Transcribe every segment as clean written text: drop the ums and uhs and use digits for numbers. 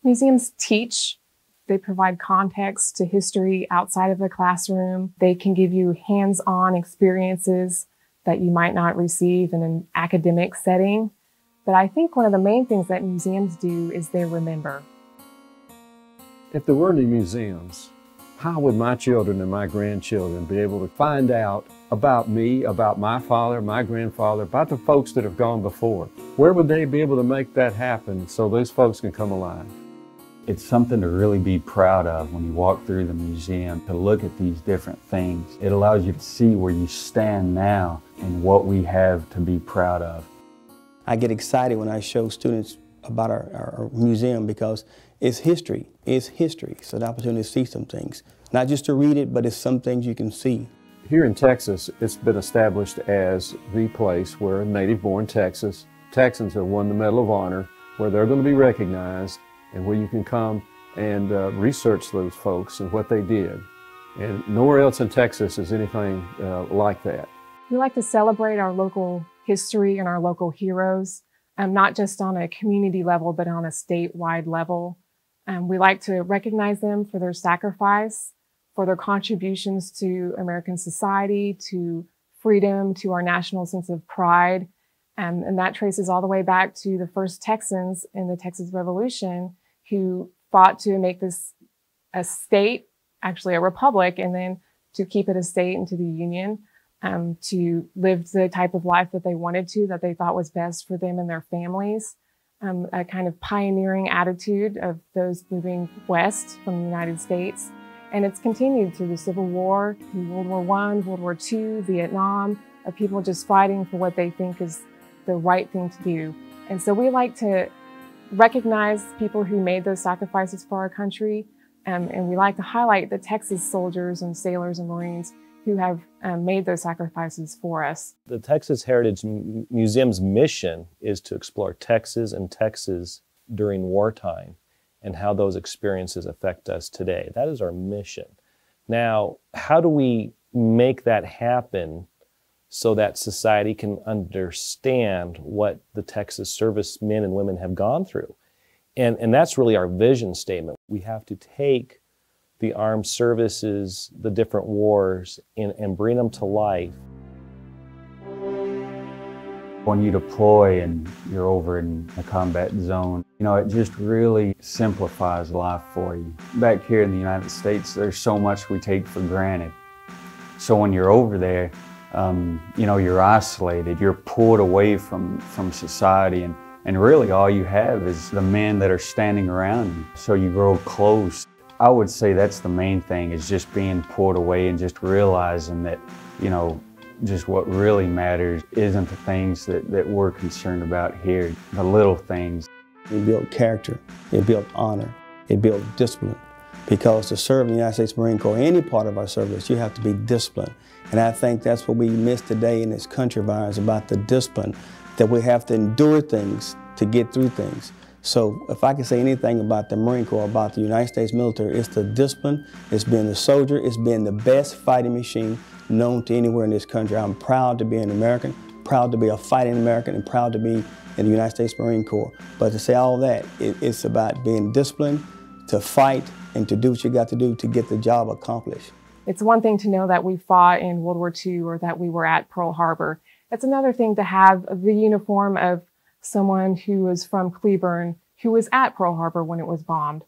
Museums teach. They provide context to history outside of the classroom. They can give you hands-on experiences that you might not receive in an academic setting. But I think one of the main things that museums do is they remember. If there weren't any museums, how would my children and my grandchildren be able to find out about me, about my father, my grandfather, about the folks that have gone before? Where would they be able to make that happen so those folks can come alive? It's something to really be proud of when you walk through the museum, to look at these different things. It allows you to see where you stand now and what we have to be proud of. I get excited when I show students about our museum because it's history. It's history. It's an opportunity to see some things. Not just to read it, but it's some things you can see. Here in Texas, it's been established as the place where native-born Texans have won the Medal of Honor, where they're going to be recognized, and where you can come and research those folks and what they did. And nowhere else in Texas is anything like that. We like to celebrate our local history and our local heroes, not just on a community level, but on a statewide level. We like to recognize them for their sacrifice, for their contributions to American society, to freedom, to our national sense of pride. And that traces all the way back to the first Texans in the Texas Revolution who fought to make this a state, actually a republic, and then to keep it a state into the Union, to live the type of life that they wanted to, that they thought was best for them and their families. A kind of pioneering attitude of those moving west from the United States. And it's continued through the Civil War, through World War I, World War II, Vietnam, of people just fighting for what they think is the right thing to do. And so we like to recognize people who made those sacrifices for our country, and we like to highlight the Texas soldiers and sailors and Marines who have made those sacrifices for us. The Texas Heritage Museum's mission is to explore Texas and Texas during wartime and how those experiences affect us today. That is our mission. Now, how do we make that happen so that society can understand what the Texas servicemen and women have gone through? And that's really our vision statement. We have to take the armed services, the different wars, and bring them to life. When you deploy and you're over in a combat zone, it just really simplifies life for you. Back here in the United States, there's so much we take for granted. So when you're over there, you're isolated, you're pulled away from society, and really all you have is the men that are standing around you. So you grow close. I would say that's the main thing, is just being pulled away and just realizing that, just what really matters isn't the things that we're concerned about here, the little things. It built character, it built honor, it built discipline. Because to serve in the United States Marine Corps, any part of our service, you have to be disciplined. And I think that's what we miss today in this country of ours, about the discipline, that we have to endure things to get through things. So if I can say anything about the Marine Corps, about the United States military, it's the discipline, it's being the soldier, it's being the best fighting machine known to anywhere in this country. I'm proud to be an American, proud to be a fighting American, and proud to be in the United States Marine Corps. But to say all that, it's about being disciplined, to fight, and to do what you got to do to get the job accomplished. It's one thing to know that we fought in World War II or that we were at Pearl Harbor. It's another thing to have the uniform of someone who was from Cleburne, who was at Pearl Harbor when it was bombed,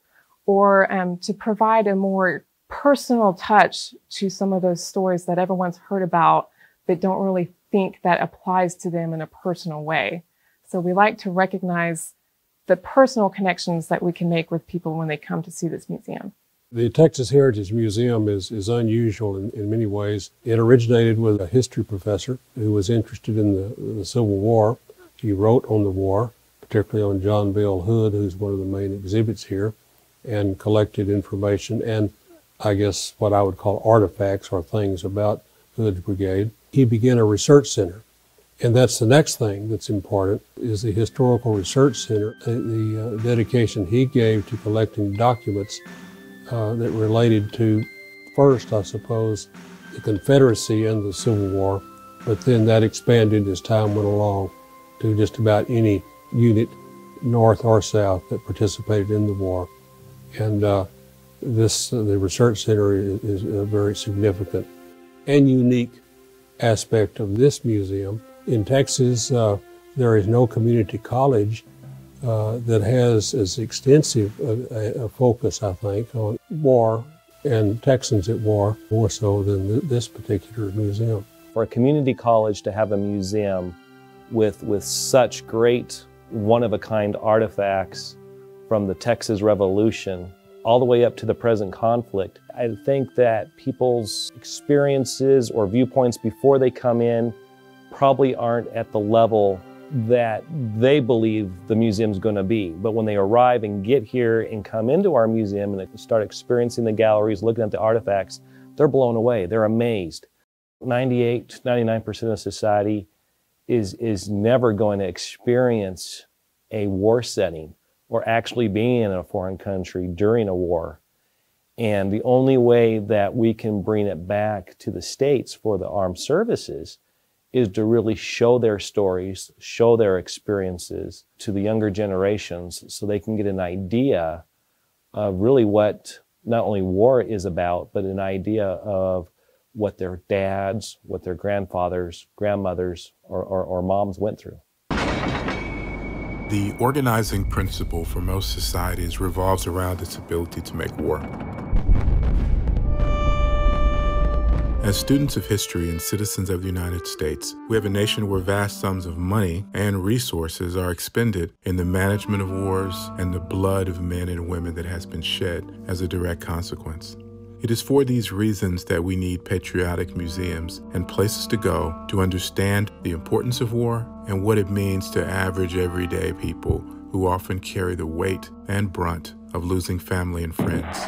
or to provide a more personal touch to some of those stories that everyone's heard about, but don't really think that applies to them in a personal way. So we like to recognize the personal connections that we can make with people when they come to see this museum. The Texas Heritage Museum is unusual in many ways. It originated with a history professor who was interested in the Civil War. He wrote on the war, particularly on John Bell Hood, who's one of the main exhibits here, and collected information and I guess what I would call artifacts or things about Hood's brigade. He began a research center. And that's the next thing that's important, is the Historical Research Center, the dedication he gave to collecting documents that related to, first, I suppose, the Confederacy and the Civil War, but then that expanded as time went along to just about any unit North or South, that participated in the war. And the Research Center is a very significant and unique aspect of this museum. In Texas, there is no community college that has as extensive a focus, I think, on war and Texans at war, more so than this particular museum. For a community college to have a museum with such great one-of-a-kind artifacts from the Texas Revolution all the way up to the present conflict, I think that people's experiences or viewpoints before they come in probably aren't at the level that they believe the museum's going to be. But when they arrive and get here and come into our museum and they start experiencing the galleries, looking at the artifacts, they're blown away, they're amazed. 98 to 99% of society is never going to experience a war setting or actually being in a foreign country during a war. And the only way that we can bring it back to the States for the armed services is to really show their stories, show their experiences to the younger generations so they can get an idea of really what not only war is about, but an idea of what their dads, what their grandfathers, grandmothers, or moms went through. The organizing principle for most societies revolves around its ability to make war. As students of history and citizens of the United States, we have a nation where vast sums of money and resources are expended in the management of wars and the blood of men and women that has been shed as a direct consequence. It is for these reasons that we need patriotic museums and places to go to understand the importance of war and what it means to average everyday people who often carry the weight and brunt of losing family and friends.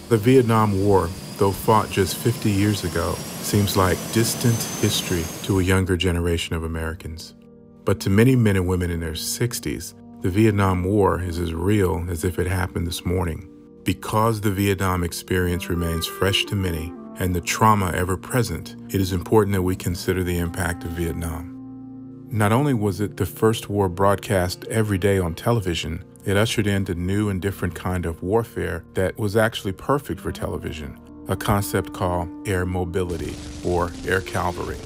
The Vietnam War, though fought just 50 years ago, seems like distant history to a younger generation of Americans. But to many men and women in their 60s, the Vietnam War is as real as if it happened this morning. Because the Vietnam experience remains fresh to many and the trauma ever present, it is important that we consider the impact of Vietnam. Not only was it the first war broadcast every day on television, it ushered in a new and different kind of warfare that was actually perfect for television, a concept called air mobility or air cavalry.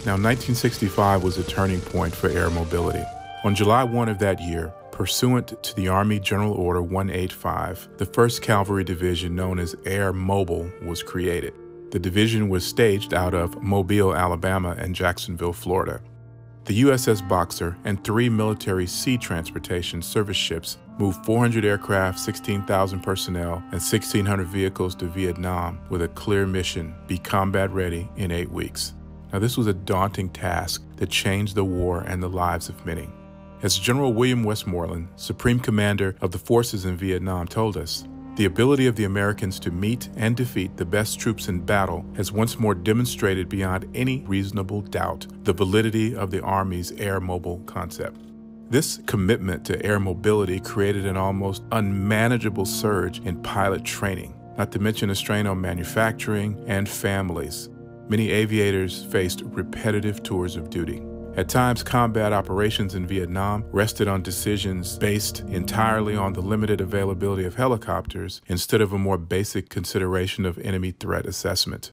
Now, 1965 was a turning point for air mobility. On July 1 of that year, pursuant to the Army General Order 185, the 1st Cavalry Division, known as Air Mobile, was created. The division was staged out of Mobile, Alabama, and Jacksonville, Florida. The USS Boxer and 3 military sea transportation service ships moved 400 aircraft, 16,000 personnel, and 1,600 vehicles to Vietnam with a clear mission: be combat ready in 8 weeks. Now, this was a daunting task that changed the war and the lives of many. As General William Westmoreland, Supreme Commander of the forces in Vietnam, told us, the ability of the Americans to meet and defeat the best troops in battle has once more demonstrated beyond any reasonable doubt the validity of the Army's air mobile concept. This commitment to air mobility created an almost unmanageable surge in pilot training, not to mention a strain on manufacturing and families. Many aviators faced repetitive tours of duty. At times, combat operations in Vietnam rested on decisions based entirely on the limited availability of helicopters instead of a more basic consideration of enemy threat assessment.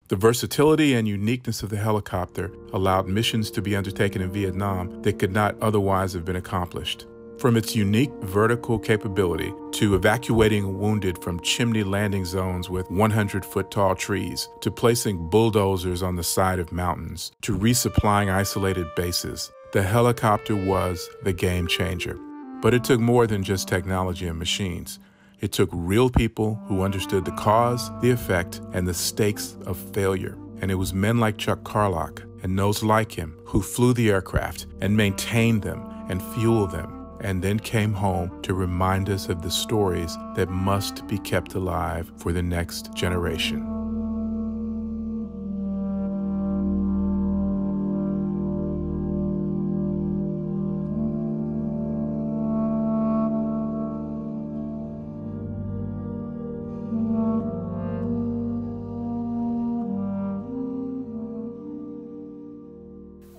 The versatility and uniqueness of the helicopter allowed missions to be undertaken in Vietnam that could not otherwise have been accomplished. From its unique vertical capability to evacuating wounded from chimney landing zones with 100-foot-tall trees, to placing bulldozers on the side of mountains, to resupplying isolated bases, the helicopter was the game changer. But it took more than just technology and machines. It took real people who understood the cause, the effect, and the stakes of failure. And it was men like Chuck Carlock and those like him who flew the aircraft and maintained them and fueled them, and then came home to remind us of the stories that must be kept alive for the next generation.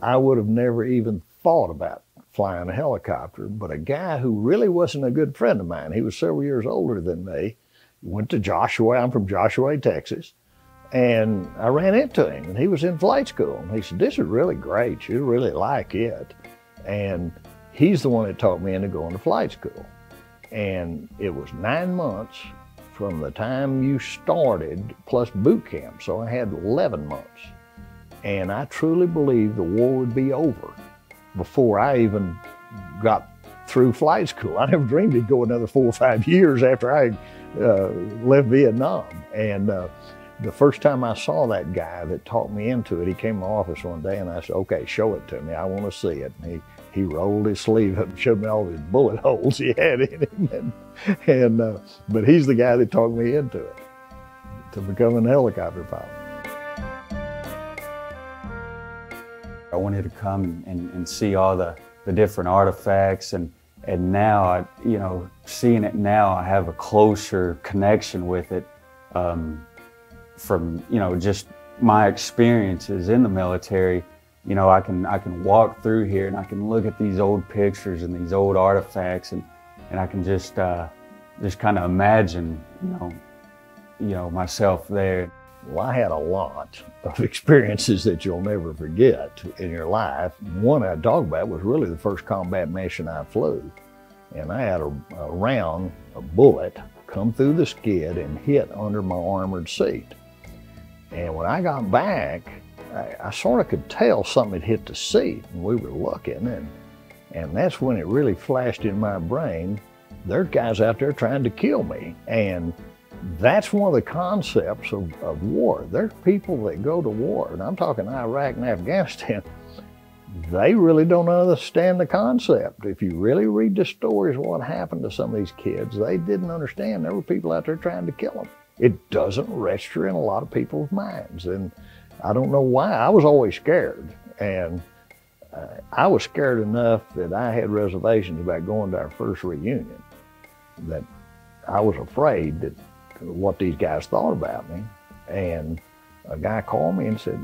I would have never even thought about flying a helicopter, but a guy who really wasn't a good friend of mine, he was several years older than me, went to Joshua. I'm from Joshua, Texas, and I ran into him, and he was in flight school. And he said, "This is really great. You'll really like it." And he's the one that taught me into going to flight school. And it was 9 months from the time you started plus boot camp. So I had 11 months. And I truly believed the war would be over before I even got through flight school. I never dreamed it'd go another 4 or 5 years after I left Vietnam. And the first time I saw that guy that taught me into it, he came to my office one day and I said, "Okay, show it to me. I want to see it." And he rolled his sleeve up and showed me all his bullet holes he had in him. But he's the guy that talked me into it, to becoming a helicopter pilot. I wanted to come and see all the different artifacts, and now, you know, seeing it now, I have a closer connection with it from, you know, just my experiences in the military. You know, I can walk through here and I can look at these old pictures and these old artifacts, and I can just kind of imagine, you know, myself there. Well, I had a lot of experiences that you'll never forget in your life. One I talked about was really the first combat mission I flew. And I had a round, a bullet, come through the skid and hit under my armored seat. And when I got back, I sort of could tell something had hit the seat, and we were looking, and that's when it really flashed in my brain, there's guys out there trying to kill me. And that's one of the concepts of war. There's people that go to war, and I'm talking Iraq and Afghanistan, they really don't understand the concept. If you really read the stories of what happened to some of these kids, they didn't understand there were people out there trying to kill them. It doesn't register in a lot of people's minds, and I don't know why. I was always scared, and I was scared enough that I had reservations about going to our first reunion, that I was afraid that what these guys thought about me. And a guy called me and said,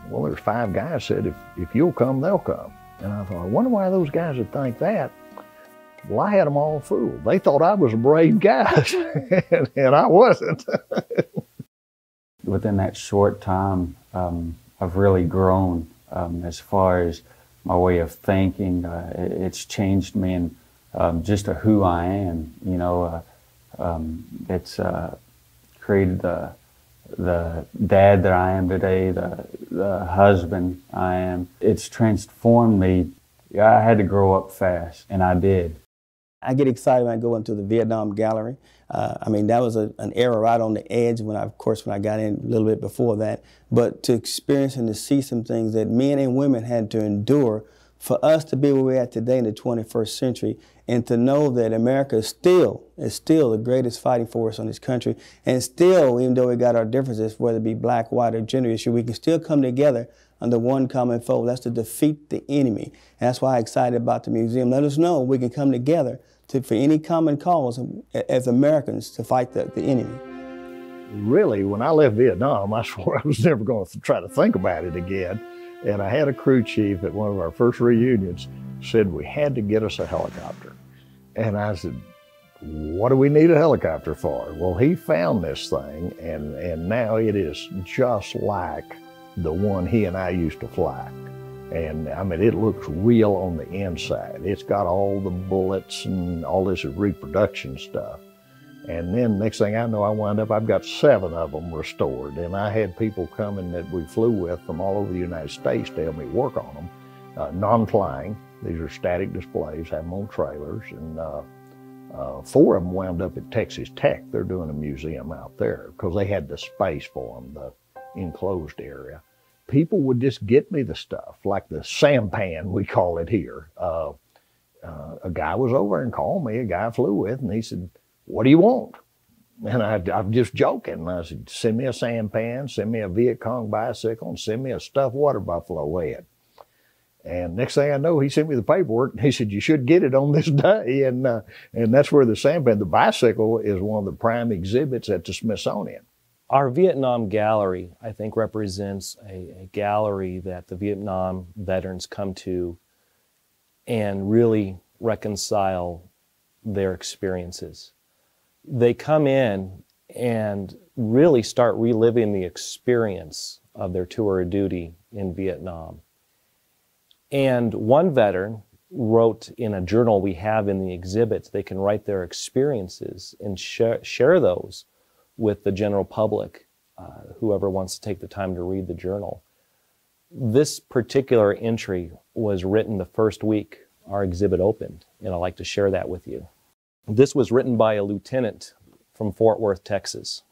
"Well, there's 5 guys said if you'll come, they'll come." And I thought, I wonder why those guys would think that. Well, I had them all fooled. They thought I was a brave guy, and I wasn't. Within that short time, I've really grown as far as my way of thinking. It's changed me in just who I am. You know, it's created the dad that I am today, the husband I am. It's transformed me. I had to grow up fast, and I did. I get excited when I go into the Vietnam Gallery. I mean, that was an era right on the edge when I got in a little bit before that. But to experience and to see some things that men and women had to endure for us to be where we're at today in the 21st century, and to know that America is still the greatest fighting force on this country, and still, even though we got our differences, whether it be black, white, or gender issue, we can still come together under one common foe. That's to defeat the enemy. And that's why I'm excited about the museum. Let us know we can come together for any common cause as Americans to fight the enemy. Really, when I left Vietnam, I swore I was never going to try to think about it again. And I had a crew chief at one of our first reunions said we had to get us a helicopter. And I said, what do we need a helicopter for? Well, he found this thing, and now it is just like the one he and I used to fly. And I mean, it looks real on the inside. It's got all the bullets and all this reproduction stuff. And then next thing I know, I've got 7 of them restored. And I had people coming that we flew with from all over the United States to help me work on them. Non-flying, these are static displays, have them on trailers. And 4 of them wound up at Texas Tech. They're doing a museum out there because they had the space for them, the enclosed area. People would just get me the stuff, like the sampan, we call it here. A guy was over and called me, a guy I flew with, and he said, what do you want? And I'm just joking. I said, send me a sampan, send me a Viet Cong bicycle, and send me a stuffed water buffalo head. And next thing I know, he sent me the paperwork, and he said, you should get it on this day. And that's where the sampan, the bicycle, is one of the prime exhibits at the Smithsonian. Our Vietnam Gallery, I think, represents a gallery that the Vietnam veterans come to and really reconcile their experiences. They come in and really start reliving the experience of their tour of duty in Vietnam. And one veteran wrote in a journal we have in the exhibits, they can write their experiences and share those with the general public, whoever wants to take the time to read the journal. This particular entry was written the first week our exhibit opened, and I'd like to share that with you. This was written by a lieutenant from Fort Worth, Texas.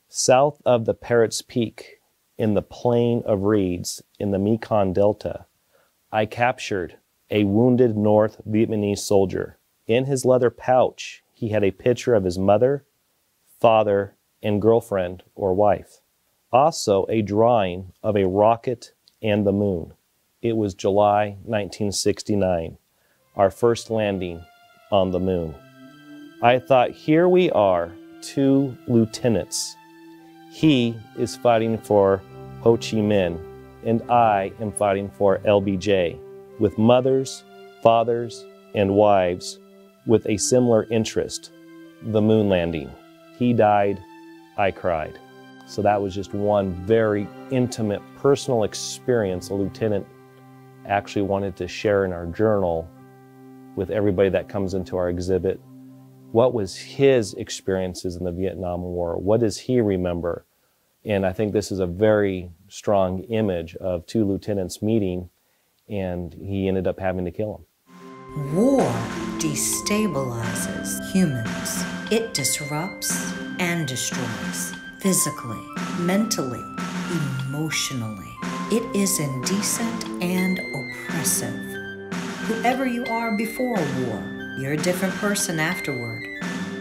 South of the Parrots Peak, in the plain of reeds in the Mekong Delta, I captured a wounded North Vietnamese soldier. In his leather pouch, he had a picture of his mother, father, and girlfriend or wife. Also, a drawing of a rocket and the moon. It was July 1969, our first landing on the moon. I thought, here we are, 2 lieutenants. He is fighting for Ho Chi Minh, and I am fighting for LBJ, with mothers, fathers, and wives with a similar interest, the moon landing. He died, I cried. So that was just one very intimate, personal experience a lieutenant actually wanted to share in our journal with everybody that comes into our exhibit. What was his experiences in the Vietnam War? What does he remember? And I think this is a very strong image of 2 lieutenants meeting, and he ended up having to kill him. War destabilizes humans. It disrupts and destroys physically, mentally, emotionally. It is indecent and oppressive. Whoever you are before a war, you're a different person afterward.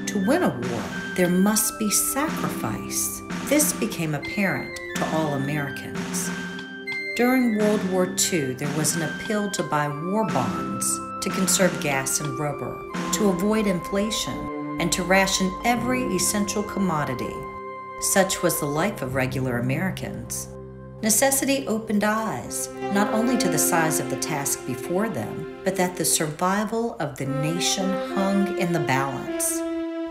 To win a war, there must be sacrifice. This became apparent to all Americans. During World War II, there was an appeal to buy war bonds, to conserve gas and rubber, to avoid inflation, and to ration every essential commodity. Such was the life of regular Americans. Necessity opened eyes, not only to the size of the task before them, but that the survival of the nation hung in the balance.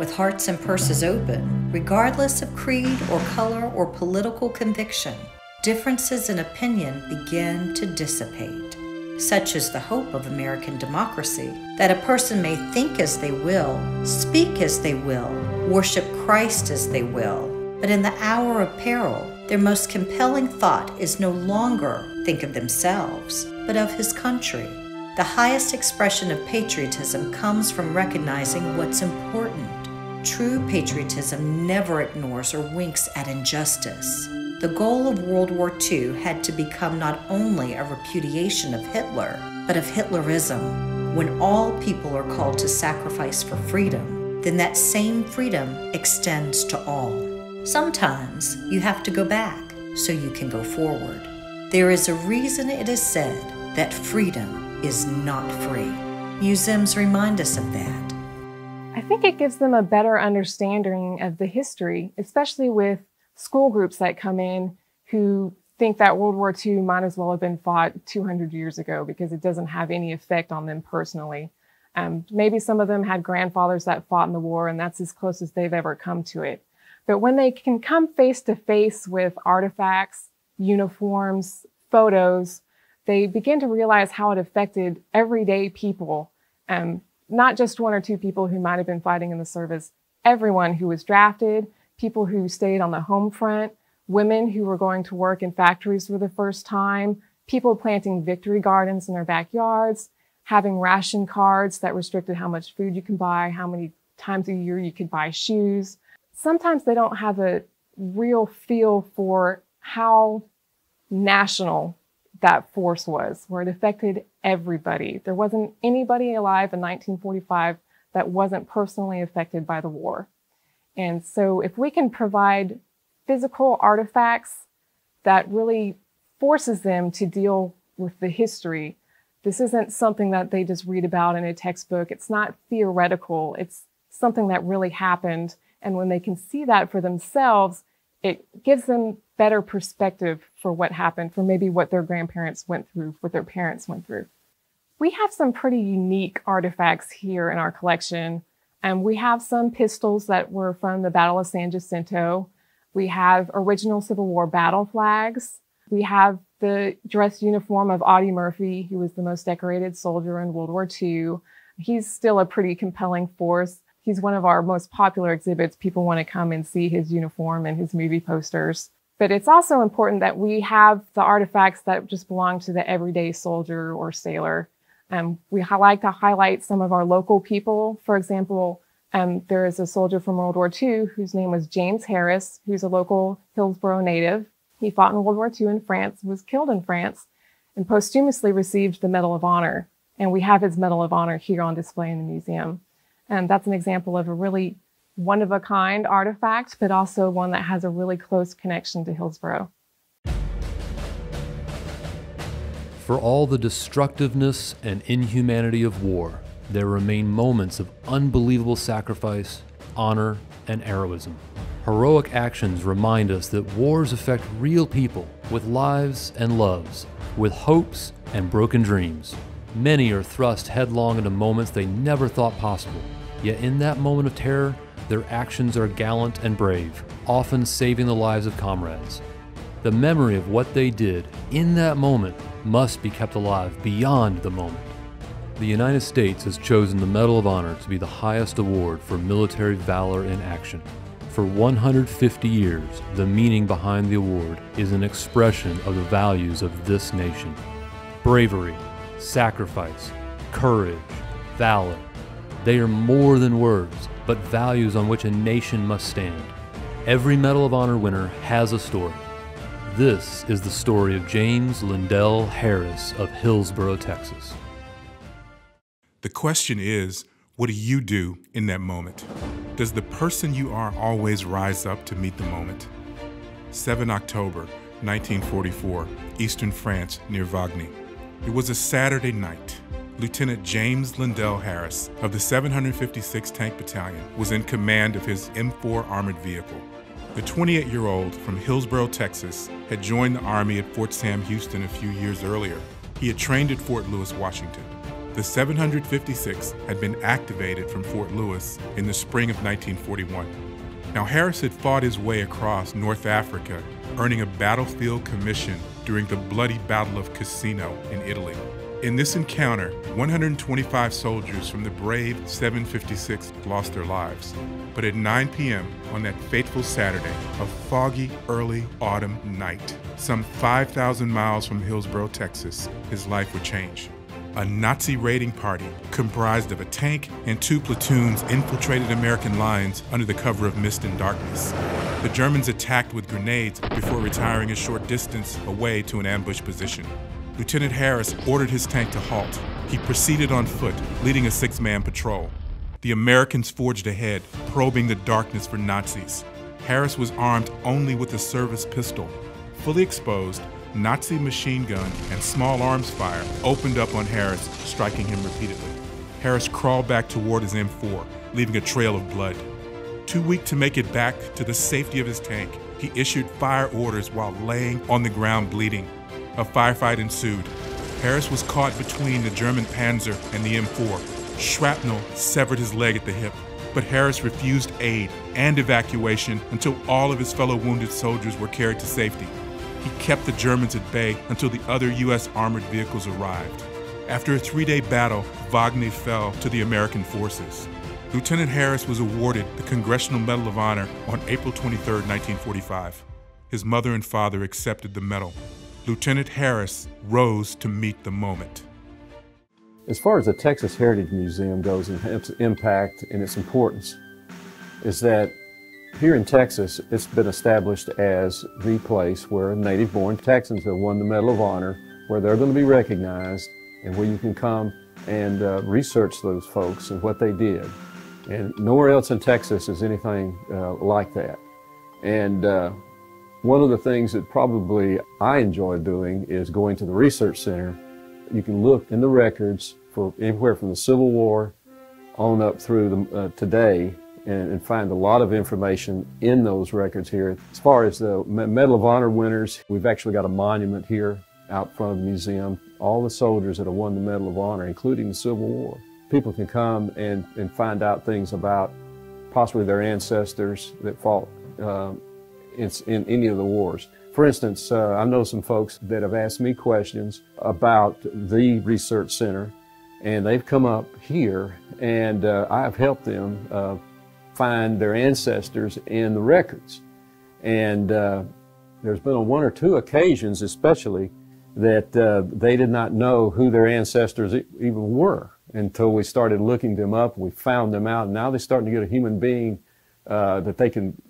With hearts and purses open, regardless of creed or color or political conviction, differences in opinion began to dissipate. Such is the hope of American democracy, that a person may think as they will, speak as they will, worship Christ as they will, but in the hour of peril, their most compelling thought is no longer think of themselves, but of his country. The highest expression of patriotism comes from recognizing what's important. True patriotism never ignores or winks at injustice. The goal of World War II had to become not only a repudiation of Hitler, but of Hitlerism. When all people are called to sacrifice for freedom, then that same freedom extends to all. Sometimes you have to go back so you can go forward. There is a reason it is said that freedom is not free. Museums remind us of that. I think it gives them a better understanding of the history, especially with school groups that come in who think that World War II might as well have been fought 200 years ago because it doesn't have any effect on them personally. Maybe some of them had grandfathers that fought in the war, and that's as close as they've ever come to it. But when they can come face to face with artifacts, uniforms, photos, they begin to realize how it affected everyday people, not just 1 or 2 people who might have been fighting in the service, everyone who was drafted, people who stayed on the home front, women who were going to work in factories for the first time, people planting victory gardens in their backyards, having ration cards that restricted how much food you can buy, how many times a year you could buy shoes. Sometimes they don't have a real feel for how national that force was, where it affected everybody. There wasn't anybody alive in 1945 that wasn't personally affected by the war. And so if we can provide physical artifacts that really forces them to deal with the history, this isn't something that they just read about in a textbook. It's not theoretical. It's something that really happened. And when they can see that for themselves, it gives them better perspective for what happened, for maybe what their grandparents went through, what their parents went through. We have some pretty unique artifacts here in our collection. We have some pistols that were from the Battle of San Jacinto. We have original Civil War battle flags. We have the dress uniform of Audie Murphy, who was the most decorated soldier in World War II. He's still a pretty compelling force. He's one of our most popular exhibits. People want to come and see his uniform and his movie posters. But it's also important that we have the artifacts that just belong to the everyday soldier or sailor. We like to highlight some of our local people. For example, there is a soldier from World War II whose name was James Harris, who's a local Hillsborough native. He fought in World War II in France, was killed in France, and posthumously received the Medal of Honor. And we have his Medal of Honor here on display in the museum. And that's an example of a really one-of-a-kind artifact, but also one that has a really close connection to Hillsborough. For all the destructiveness and inhumanity of war, there remain moments of unbelievable sacrifice, honor, and heroism. Heroic actions remind us that wars affect real people with lives and loves, with hopes and broken dreams. Many are thrust headlong into moments they never thought possible. Yet in that moment of terror, their actions are gallant and brave, often saving the lives of comrades. The memory of what they did in that moment must be kept alive beyond the moment. The United States has chosen the Medal of Honor to be the highest award for military valor in action. For 150 years, the meaning behind the award is an expression of the values of this nation. Bravery, sacrifice, courage, valor. They are more than words, but values on which a nation must stand. Every Medal of Honor winner has a story. This is the story of James Lindell Harris of Hillsborough, Texas. The question is, what do you do in that moment? Does the person you are always rise up to meet the moment? 7 October 1944, Eastern France near Wagny. It was a Saturday night. Lieutenant James Lindell Harris of the 756th Tank Battalion was in command of his M4 armored vehicle. The 28-year-old from Hillsborough, Texas, had joined the Army at Fort Sam Houston a few years earlier. He had trained at Fort Lewis, Washington. The 756th had been activated from Fort Lewis in the spring of 1941. Now, Harris had fought his way across North Africa, earning a battlefield commission during the bloody Battle of Cassino in Italy. In this encounter, 125 soldiers from the brave 756th lost their lives. But at 9 p.m. on that fateful Saturday, a foggy, early autumn night, some 5,000 miles from Hillsborough, Texas, his life would change. A Nazi raiding party comprised of a tank and 2 platoons infiltrated American lines under the cover of mist and darkness. The Germans attacked with grenades before retiring a short distance away to an ambush position. Lieutenant Harris ordered his tank to halt. He proceeded on foot, leading a 6-man patrol. The Americans forged ahead, probing the darkness for Nazis. Harris was armed only with a service pistol. Fully exposed, Nazi machine gun and small arms fire opened up on Harris, striking him repeatedly. Harris crawled back toward his M4, leaving a trail of blood. Too weak to make it back to the safety of his tank, he issued fire orders while laying on the ground bleeding. A firefight ensued. Harris was caught between the German Panzer and the M4. Shrapnel severed his leg at the hip, but Harris refused aid and evacuation until all of his fellow wounded soldiers were carried to safety. He kept the Germans at bay until the other U.S. armored vehicles arrived. After a 3-day battle, Wagner fell to the American forces. Lieutenant Harris was awarded the Congressional Medal of Honor on April 23, 1945. His mother and father accepted the medal. Lieutenant Harris rose to meet the moment. As far as the Texas Heritage Museum goes and its impact and its importance, is that here in Texas, it's been established as the place where native-born Texans have won the Medal of Honor, where they're going to be recognized, and where you can come and research those folks and what they did. And nowhere else in Texas is anything like that. And one of the things that probably I enjoy doing is going to the Research Center. You can look in the records for anywhere from the Civil War on up through today, and find a lot of information in those records here. As far as the Medal of Honor winners, we've actually got a monument here out front of the museum all the soldiers that have won the Medal of Honor, including the Civil War. People can come and find out things about possibly their ancestors that fought in any of the wars. For instance, I know some folks that have asked me questions about the research center, and they've come up here, and I've helped them find their ancestors in the records. And there's been on one or two occasions especially that they did not know who their ancestors even were until we started looking them up. We found them out, and now they're starting to get a human being that they can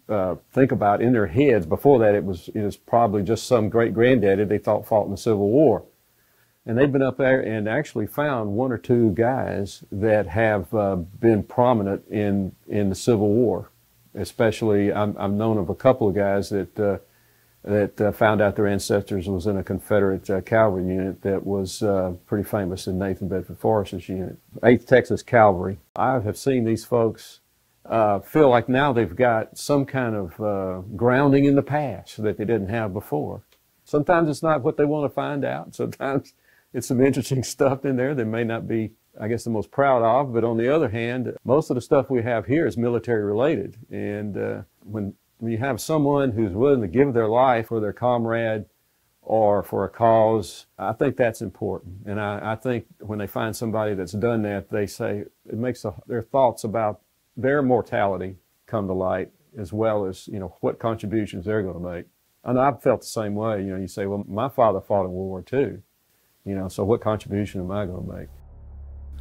think about in their heads. Before that, it was probably just some great-granddaddy they thought fought in the Civil War. And they've been up there and actually found one or two guys that have been prominent in the Civil War. Especially, I'm known of a couple of guys that found out their ancestors was in a Confederate cavalry unit that was pretty famous in Nathan Bedford Forrest's unit, 8th Texas Cavalry. I have seen these folks feel like now they've got some kind of grounding in the past that they didn't have before. Sometimes it's not what they want to find out. Sometimes it's some interesting stuff in there they may not be, I guess, the most proud of. But on the other hand, most of the stuff we have here is military related. And when you have someone who's willing to give their life for their comrade or for a cause, I think that's important. And I think when they find somebody that's done that, they say it makes their thoughts about their mortality come to light, as well as, what contributions they're going to make. I know I've felt the same way. You say, well, my father fought in World War II, so what contribution am I going to make?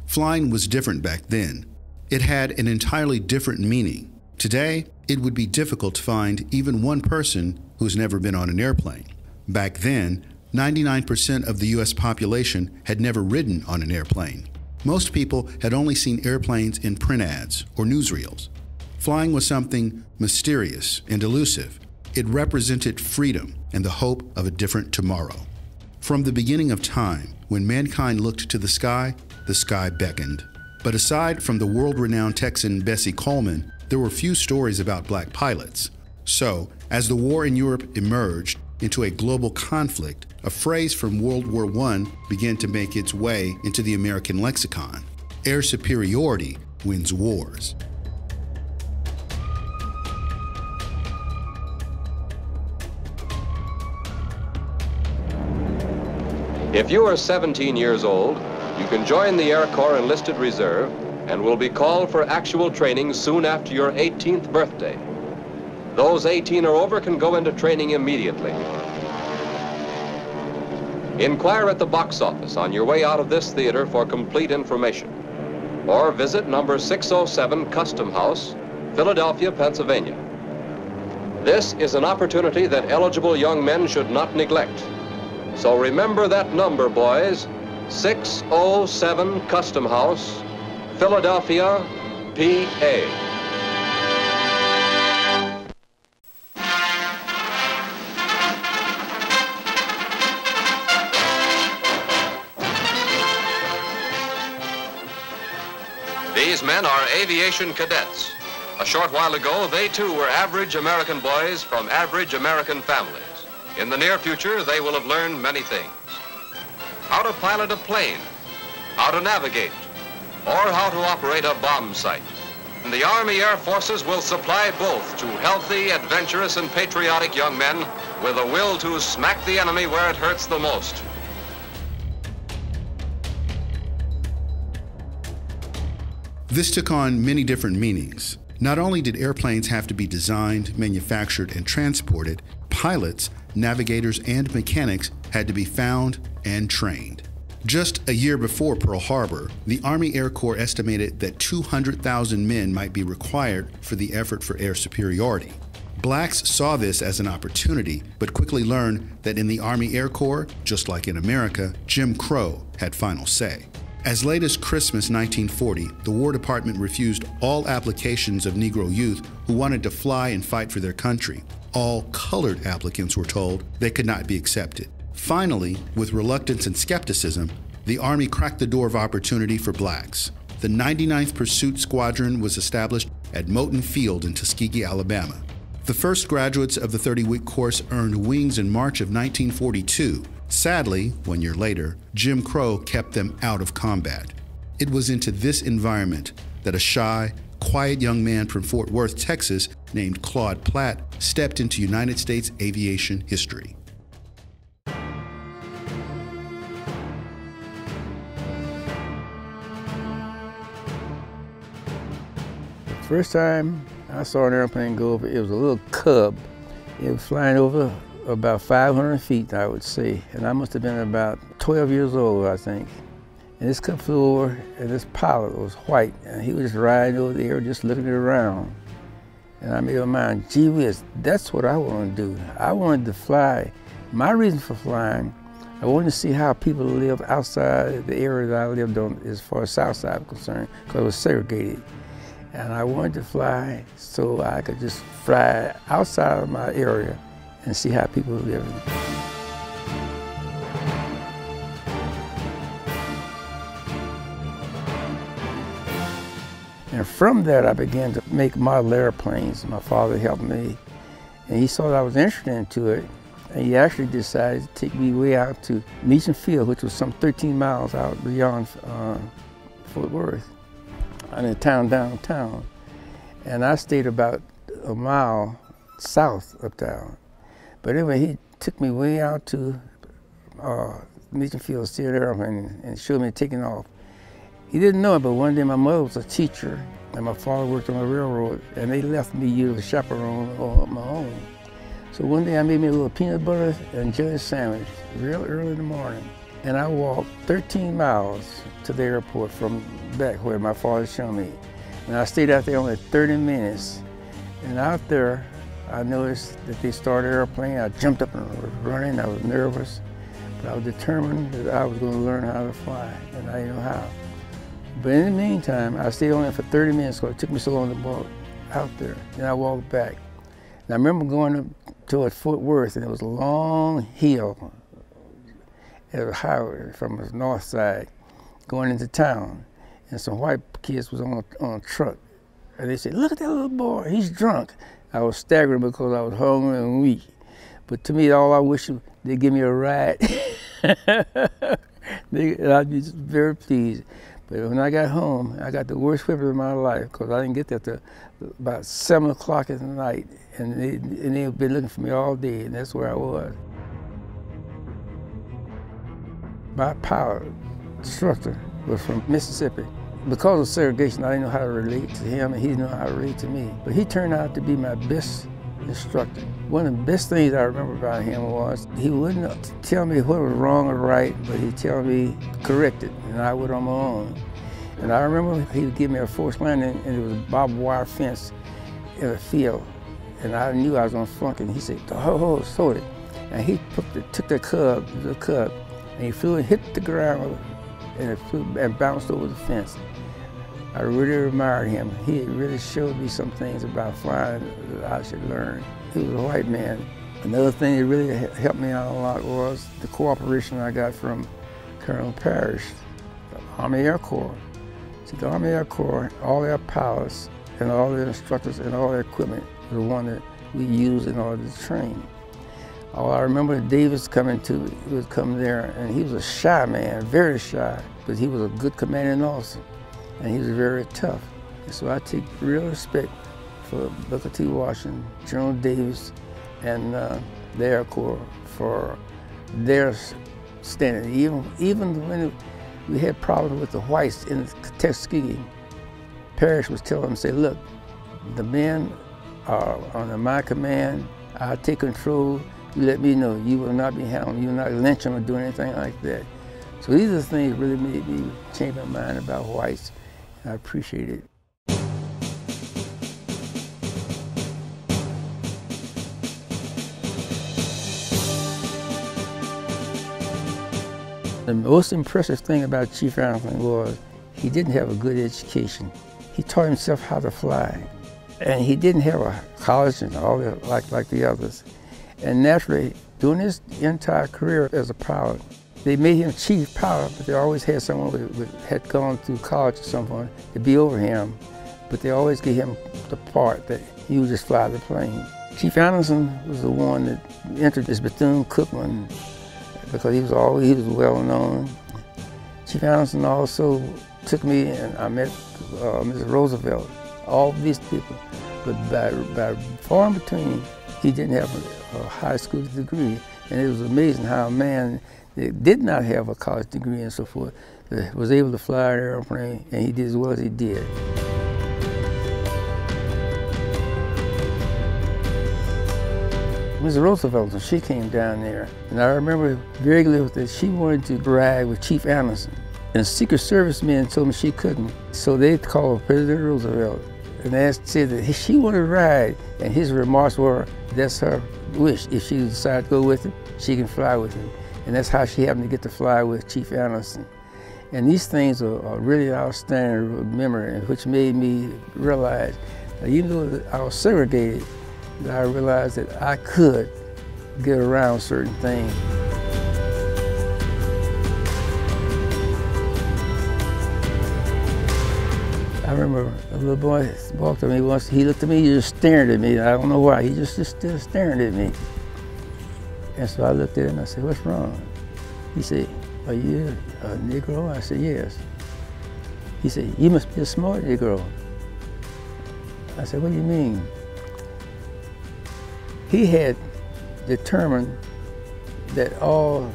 Flying was different back then. It had an entirely different meaning. Today, it would be difficult to find even one person who's never been on an airplane. Back then, 99% of the U.S. population had never ridden on an airplane. Most people had only seen airplanes in print ads or newsreels. Flying was something mysterious and elusive. It represented freedom and the hope of a different tomorrow. From the beginning of time, when mankind looked to the sky beckoned. But aside from the world-renowned Texan Bessie Coleman, there were few stories about black pilots. So, as the war in Europe emerged into a global conflict, a phrase from World War I began to make its way into the American lexicon. Air superiority wins wars. If you are 17 years old, you can join the Air Corps Enlisted Reserve and will be called for actual training soon after your 18th birthday. Those 18 or over can go into training immediately. Inquire at the box office on your way out of this theater for complete information, or visit number 607 Custom House, Philadelphia, Pennsylvania. This is an opportunity that eligible young men should not neglect. So remember that number, boys, 607 Custom House, Philadelphia, PA. These men are aviation cadets. A short while ago, they too were average American boys from average American families. In the near future, they will have learned many things. How to pilot a plane, how to navigate, or how to operate a bomb site. And the Army Air Forces will supply both to healthy, adventurous, and patriotic young men with a will to smack the enemy where it hurts the most. This took on many different meanings. Not only did airplanes have to be designed, manufactured, and transported, pilots, navigators, and mechanics had to be found and trained. Just a year before Pearl Harbor, the Army Air Corps estimated that 200,000 men might be required for the effort for air superiority. Blacks saw this as an opportunity, but quickly learned that in the Army Air Corps, just like in America, Jim Crow had final say. As late as Christmas 1940, the War Department refused all applications of Negro youth who wanted to fly and fight for their country. All colored applicants were told they could not be accepted. Finally, with reluctance and skepticism, the Army cracked the door of opportunity for blacks. The 99th Pursuit Squadron was established at Moton Field in Tuskegee, Alabama. The first graduates of the 30-week course earned wings in March of 1942, Sadly, 1 year later, Jim Crow kept them out of combat. It was into this environment that a shy, quiet young man from Fort Worth, Texas, named Claude Platt, stepped into United States aviation history. First time I saw an airplane go over, it was a little Cub. It was flying over about 500 feet, I would say, and I must have been about 12 years old, I think. And this Cub flew over, and this pilot was white, and he was just riding over the air, just looking around. And I made my mind, gee whiz, that's what I want to do. I wanted to fly. My reason for flying, I wanted to see how people live outside the area that I lived on as far as Southside was concerned, because it was segregated. And I wanted to fly so I could just fly outside of my area and see how people live. And from that, I began to make model airplanes. My father helped me, and he saw that I was interested into it, and he actually decided to take me way out to Meacham Field, which was some 13 miles out beyond Fort Worth, in a town downtown. And I stayed about a mile south of town. But anyway, he took me way out to Meacham Field, steered airplane, and showed me taking off. He didn't know it, but one day my mother was a teacher, and my father worked on the railroad, and they left me to chaperone on my own. So one day I made me a little peanut butter and jelly sandwich real early in the morning. And I walked 13 miles to the airport from back where my father showed me. And I stayed out there only 30 minutes. And out there, I noticed that they started an airplane. I jumped up and was running. I was nervous, but I was determined that I was going to learn how to fly, and I didn't know how. But in the meantime, I stayed on there for 30 minutes because it took me so long to walk out there. Then I walked back. And I remember going up towards Fort Worth, and it was a long hill. It was a highway from the north side going into town. And some white kids was on a truck. And they said, look at that little boy, he's drunk. I was staggering because I was hungry and weak. But to me, all I wish they'd give me a ride. I'd be very pleased. But when I got home, I got the worst whipping of my life because I didn't get there till about 7 o'clock at night. And they've been looking for me all day, and that's where I was. My pilot instructor was from Mississippi. Because of segregation, I didn't know how to relate to him, and he didn't know how to relate to me. But he turned out to be my best instructor. One of the best things I remember about him was he wouldn't tell me what was wrong or right, but he'd tell me correct it, and I would on my own. And I remember he would give me a forced landing, and it was a barbed wire fence in a field. And I knew I was on funk, and he said, oh, hold it. And he took the Cub, and he flew and hit the ground, and it flew and bounced over the fence. I really admired him. He really showed me some things about flying that I should learn. He was a white man. Another thing that really helped me out a lot was the cooperation I got from Colonel Parrish, the Army Air Corps. See, the Army Air Corps, all their pilots and all their instructors and all their equipment was the one that we used in order to train. Oh, I remember Davis coming there, and he was a shy man, very shy, but he was a good commanding officer, and he was very tough. And so I take real respect for Booker T. Washington, General Davis, and the Air Corps for their standing. Even when we had problems with the whites in Tuskegee, Parrish was telling them, say, look, the men are under my command, I'll take control. You let me know, you will not be handled, you will not lynch them or do anything like that. So these are the things that really made me change my mind about whites, and I appreciate it. The most impressive thing about Chief Anderson was he didn't have a good education. He taught himself how to fly, and he didn't have a college and all that like the others. And naturally, during his entire career as a pilot, they made him chief pilot, but they always had someone who had gone through college or someone to be over him, but they always gave him the part that he would just fly the plane. Chief Anderson was the one that entered this Bethune-Cookman because he was well known. Chief Anderson also took me, and I met Mr. Roosevelt, all these people. But by far in between, he didn't have a high school degree. And it was amazing how a man that did not have a college degree and so forth was able to fly an airplane, and he did as well as he did. Mrs. Roosevelt, when she came down there, and I remember very clearly that she wanted to ride with Chief Anderson. And the Secret Service men told me she couldn't. So they called President Roosevelt and said that she wanted to ride, and his remarks were, that's her wish. If she decided to go with him, she can fly with him. And that's how she happened to get to fly with Chief Anderson. And these things are really outstanding memory, which made me realize that even though I was segregated, I realized that I could get around certain things. I remember a little boy walked up to me once. He looked at me, he just staring at me. I don't know why. He just still staring at me. And so I looked at him and I said, what's wrong? He said, are you a Negro? I said, yes. He said, you must be a smart Negro. I said, what do you mean? He had determined that all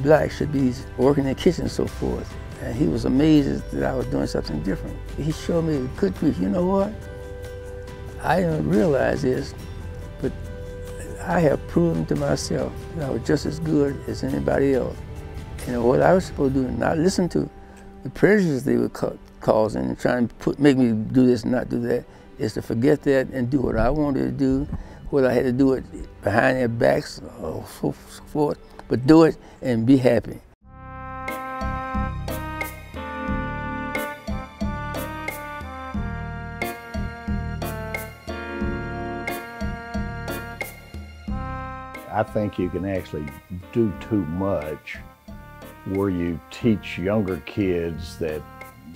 blacks should be working in the kitchen and so forth. And he was amazed that I was doing something different. He showed me, good grief, you know what? I didn't realize this, but I have proven to myself that I was just as good as anybody else. And what I was supposed to do, not listen to the prejudice they were causing and trying to make me do this and not do that, is to forget that and do what I wanted to do, whether I had to do it behind their backs or so forth, but do it and be happy. I think you can actually do too much where you teach younger kids that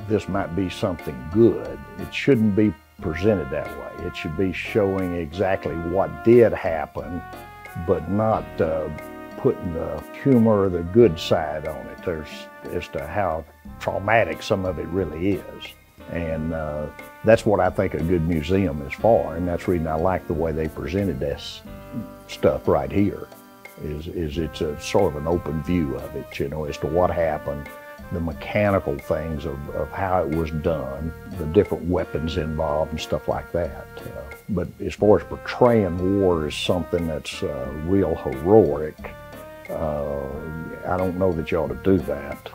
this might be something good. It shouldn't be presented that way. It should be showing exactly what did happen, but not putting the humor or the good side on it as to how traumatic some of it really is. And that's what I think a good museum is for, and that's the reason I like the way they presented this stuff right here, is it's a sort of an open view of it, you know, as to what happened, the mechanical things of how it was done, the different weapons involved and stuff like that. But as far as portraying war as something that's real heroic, I don't know that you ought to do that.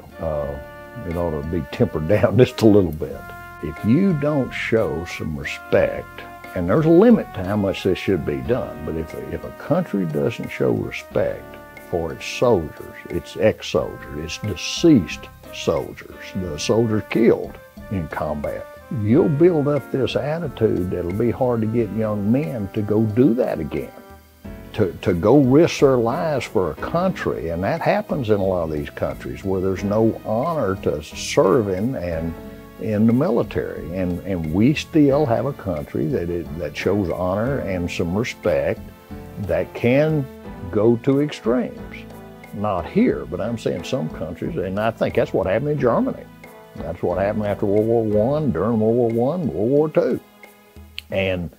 It ought to be tempered down just a little bit. If you don't show some respect, and there's a limit to how much this should be done, but if a country doesn't show respect for its soldiers, its ex-soldiers, its deceased soldiers, the soldiers killed in combat, you'll build up this attitude that'll be hard to get young men to go do that again, to go risk their lives for a country. And that happens in a lot of these countries where there's no honor to serving and in the military, and we still have a country that shows honor and some respect that can go to extremes. Not here, but I'm saying some countries, and I think that's what happened in Germany. That's what happened after World War I, during World War I, World War II. And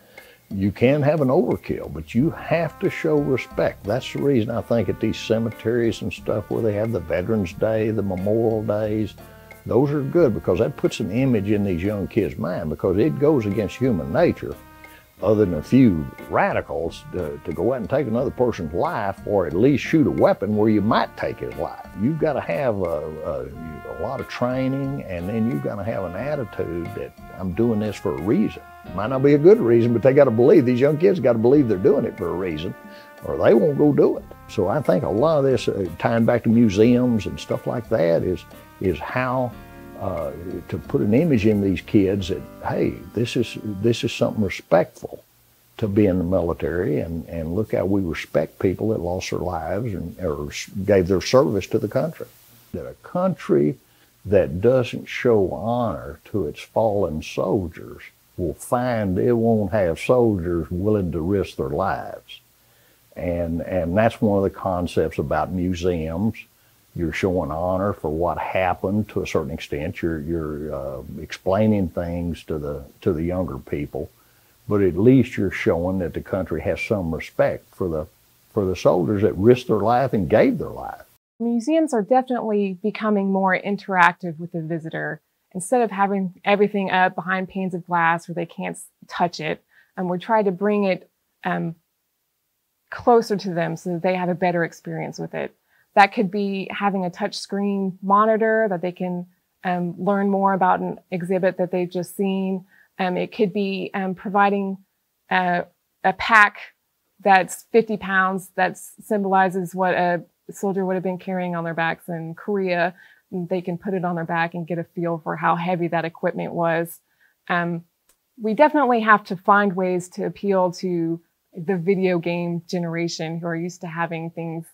you can have an overkill, but you have to show respect. That's the reason I think at these cemeteries and stuff where they have the Veterans Day, the Memorial Days, those are good because that puts an image in these young kids' mind, because it goes against human nature, other than a few radicals, to go out and take another person's life, or at least shoot a weapon where you might take his life. You've got to have a lot of training, and then you've got to have an attitude that I'm doing this for a reason. It might not be a good reason, but they got to believe, these young kids got to believe they're doing it for a reason, or they won't go do it. So I think a lot of this, tying back to museums and stuff like that, is how to put an image in these kids that, hey, this is something respectful to be in the military, and look how we respect people that lost their lives or gave their service to the country. That a country that doesn't show honor to its fallen soldiers will find it won't have soldiers willing to risk their lives. And that's one of the concepts about museums. You're showing honor for what happened to a certain extent. You're explaining things to the younger people, but at least you're showing that the country has some respect for the soldiers that risked their life and gave their life. Museums are definitely becoming more interactive with the visitor. Instead of having everything up behind panes of glass where they can't touch it, we try to bring it closer to them so that they have a better experience with it. That could be having a touch screen monitor that they can learn more about an exhibit that they've just seen. It could be providing a pack that's 50 pounds that symbolizes what a soldier would have been carrying on their backs in Korea. They can put it on their back and get a feel for how heavy that equipment was. We definitely have to find ways to appeal to the video game generation who are used to having things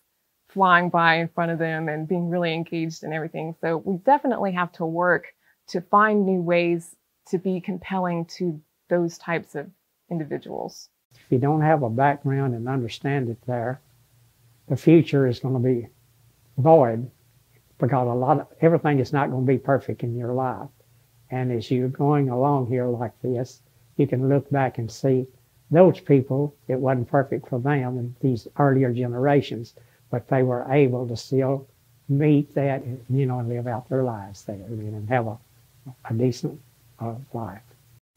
flying by in front of them and being really engaged in everything. So we definitely have to work to find new ways to be compelling to those types of individuals. If you don't have a background and understand it there, the future is going to be void because everything is not going to be perfect in your life. And as you're going along here like this, you can look back and see those people, it wasn't perfect for them in these earlier generations, but they were able to still meet that, and live out their lives there and have a decent life.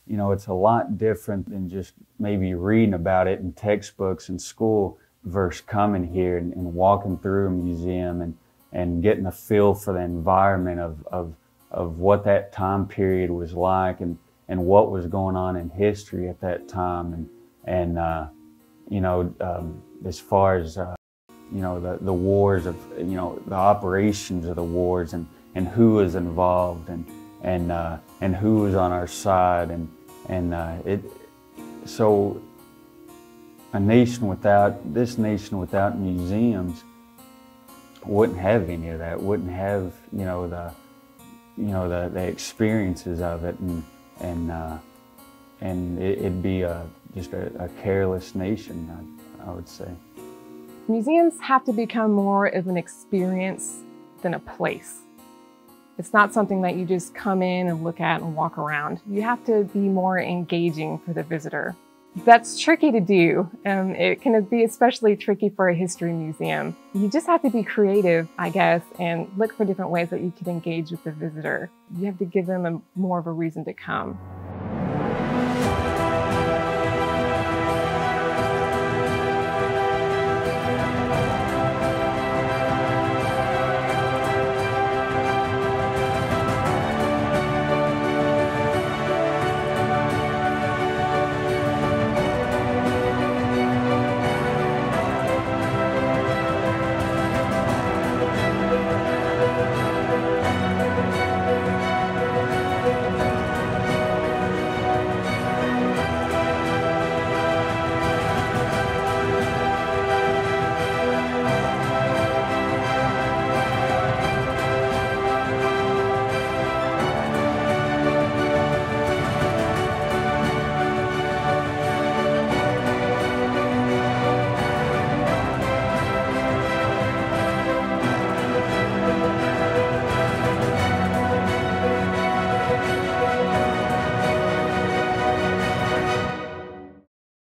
It's a lot different than just maybe reading about it in textbooks in school versus coming here and walking through a museum and getting a feel for the environment of what that time period was like and what was going on in history at that time and as far as the wars of the operations of the wars and who was involved and who was on our side so this nation without museums wouldn't have any of that, wouldn't have the experiences of it and it'd be just a careless nation, I would say. Museums have to become more of an experience than a place. It's not something that you just come in and look at and walk around. You have to be more engaging for the visitor. That's tricky to do. It can be especially tricky for a history museum. You just have to be creative, I guess, and look for different ways that you can engage with the visitor. You have to give them more of a reason to come.